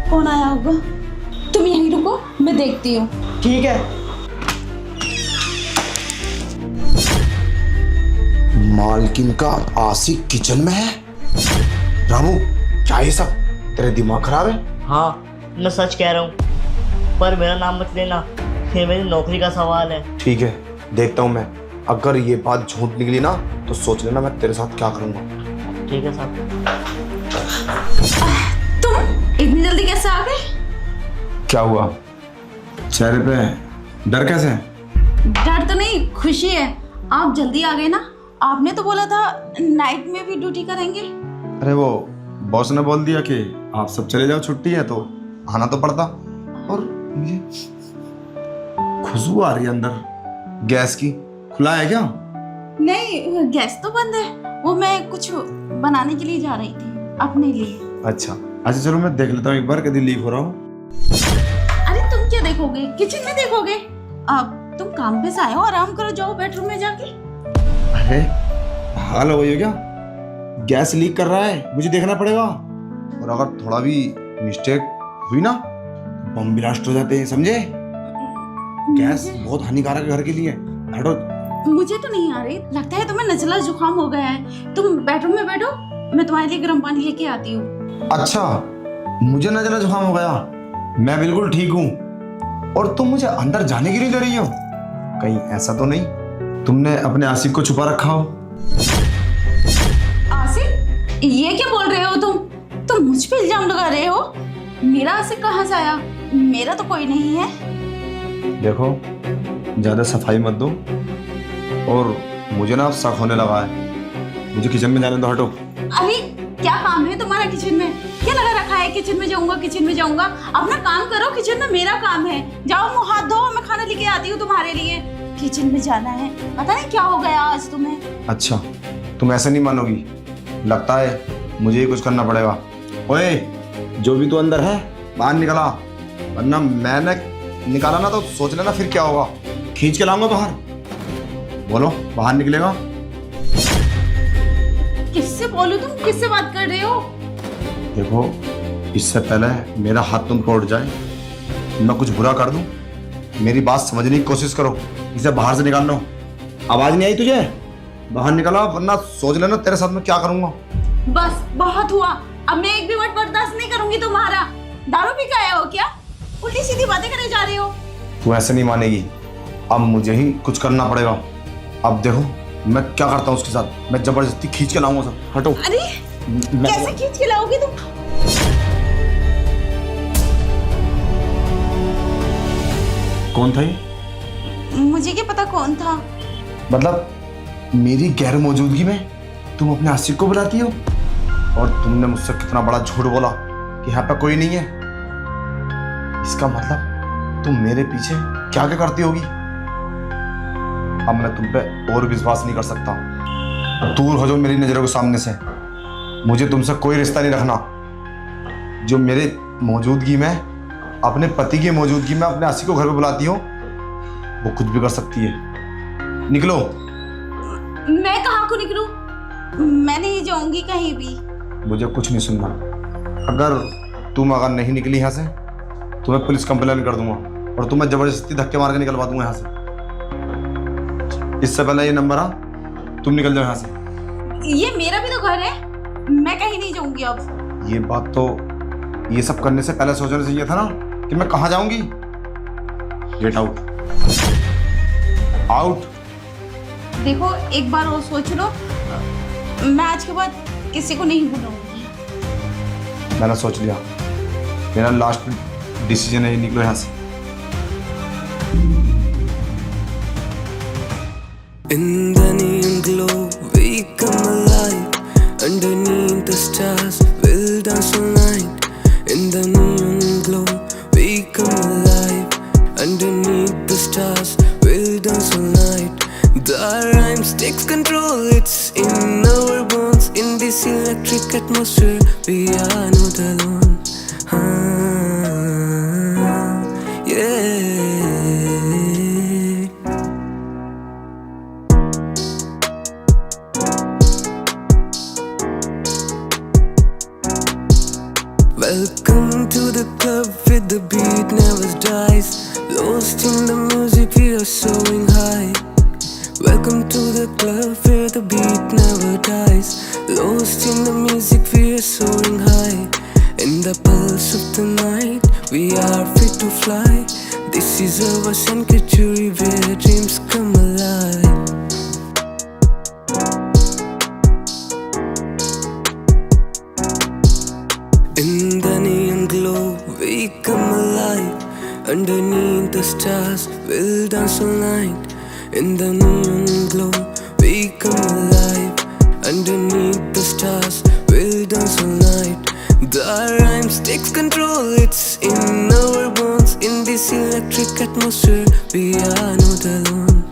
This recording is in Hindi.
कौन आया होगा? तुम यहीं रुको, मैं देखती हूँ। ठीक है। मालकिन का आशिक किचन में है। रामू, क्या ये सब? तेरे दिमाग खराब है? हाँ, मैं सच कह रहा हूँ, पर मेरा नाम मत लेना, ये मेरी नौकरी का सवाल है। ठीक है, देखता हूँ मैं। अगर ये बात झूठ निकली ना तो सोच लेना मैं तेरे साथ क्या करूंगा। ठीक है साहब। तुम इतनी जल्दी कैसे आ गए? क्या हुआ? चेहरे पे डर कैसे है? डर तो नहीं, खुशी है। आप जल्दी आ गए ना। आपने तो बोला था नाइट में भी ड्यूटी करेंगे। अरे वो बॉस ने बोल दिया कि आप सब चले जाओ, छुट्टी है, तो आना तो पड़ता। और ये खुशबू आ रही है अंदर गैस की। खुला है क्या? नहीं, गैस तो बंद है। वो मैं कुछ बनाने के लिए जा रही थी अपने लिए। अच्छा अच्छा, चलो मैं देख लेता हूँ एक बार, कभी लीक हो रहा हो। अरे तुम क्या देखोगे? किचन में देखोगे? अब तुम काम पे से आए हो, आराम करो, जाओ बेडरूम में जाके। अरे हाल हो गई हो क्या? गैस लीक कर रहा है, मुझे देखना पड़ेगा। और अगर थोड़ा भी मिस्टेक हुई ना, बम ब्लास्ट हो जाते हैं, समझे? गैस बहुत हानिकारक है घर के लिए। हटो। मुझे तो नहीं आ रही, लगता है तुम्हें नजला जुकाम हो गया है। तुम बेडरूम में बैठो, मैं तुम्हारे लिए गर्म पानी लेके आती हूँ। अच्छा, मुझे नजला जुकाम हो गया? मैं बिल्कुल ठीक हूँ। और तुम मुझे अंदर जाने के लिए दे रही हो? कहीं ऐसा तो नहीं तुमने अपने आशिक को छुपा रखा हो? आसिफ, ये क्या बोल रहे हो तुम? तुम मुझ पे इल्जाम लगा रहे हो? मेरा आसिफ कहाँ से आया? मेरा तो कोई नहीं है। देखो, ज्यादा सफाई मत दो। और मुझे ना शक होने लगा है। मुझे किचन में जाने दो, हटो। अरे क्या काम है तुम्हारा किचन में? क्या लगा रखा है किचन में जाऊंगा, किचन में जाऊंगा? अपना काम करो, किचन में मेरा काम है। जाओ मुंह हाथ धो, मैं खाना लेके आती हूँ तुम्हारे लिए। किचन में जाना है, पता नहीं क्या हो गया आज तुम्हें। अच्छा, तुम ऐसे नहीं मानोगी। लगता है मुझे ही कुछ करना पड़ेगा। ओए, जो भी तू अंदर है बाहर निकला, वरना मैंने निकाला ना तो सोच लेना फिर क्या होगा। खींच के लाऊंगा बाहर। बोलो, बाहर निकलेगा? किससे बोलूं? तुम किससे बात कर रहे हो? देखो, इससे पहले मेरा हाथ तुम तोड़ जाए, मैं कुछ बुरा कर दूं, मेरी बात समझने की कोशिश करो। इसे बाहर से निकालना। आवाज नहीं आई तुझे? बाहर निकला, वरना सोच लेना तेरे साथ में क्या करूंगा। बस बहुत हुआ, अब मैं एक भी वर्ड बर्दाश्त नहीं करूंगी तुम्हारा। दारू पी के आए हो क्या? उल्टी सीधी बातें करे जा रहे हो। तू ऐसे नहीं मानेगी, अब मुझे ही कुछ करना पड़ेगा। अब देखो मैं क्या करता हूँ उसके साथ। मैं जबरदस्ती खींच के लाऊंगा सब। हटो। अरे कैसे खींच के लाओगे तुम? कौन था ये? मुझे क्या पता कौन था। मतलब मेरी गैर मौजूदगी में तुम अपने आशिक को बुलाती हो? और तुमने मुझसे कितना बड़ा झूठ बोला कि यहाँ पे कोई नहीं है। इसका मतलब तुम मेरे पीछे क्या क्या करती होगी। अब मैं तुम पे और विश्वास नहीं कर सकता। दूर हो जाओ मेरी नजरों के सामने से। मुझे तुमसे कोई रिश्ता नहीं रखना। जो मेरे मौजूदगी में, अपने पति की मौजूदगी में अपने आशिक को घर पे बुलाती हो, वो कुछ भी कर सकती है। निकलो। मैं कहाँ को निकलूं? मैं नहीं जाऊंगी कहीं भी। मुझे कुछ नहीं सुनना। अगर नहीं निकली यहाँ से तो मैं पुलिस कंप्लेन कर दूंगा और तुम्हें जबरदस्ती धक्के मार के निकलवा दूंगा यहाँ से। इससे पहले ये नंबर आ, तुम निकल जाओ यहाँ से। ये मेरा भी तो घर है, मैं कहीं नहीं जाऊंगी अब। ये बात तो ये सब करने से पहले सोचना चाहिए था ना कि मैं कहाँ जाऊंगी। Get out. आउट। देखो एक बार और सोच लो, मैं आज के बाद किसी को नहीं बुलाऊंगी। मैंने सोच लिया, मेरा लास्ट डिसीजन है, निकलो यहाँ से। In the neon glow, we come alive. Underneath the stars, we'll dance all night. In the neon glow, we come alive. Underneath the stars, we'll dance all night. The rhymes takes control, it's in our bones. In this electric atmosphere, we are not alone. Yeah. Welcome to the heart never dies. Lost in the music, we are soaring high. In the pulse of the night, we are free to fly. This is our sanctuary where dreams come alive. In the neon glow, we come alive. Underneath the stars, we'll dance all night. In the neon glow, we come alive. Underneath the stars, we'll dance all night. The rhymes takes control, it's in our bones. In this electric atmosphere, we are not alone.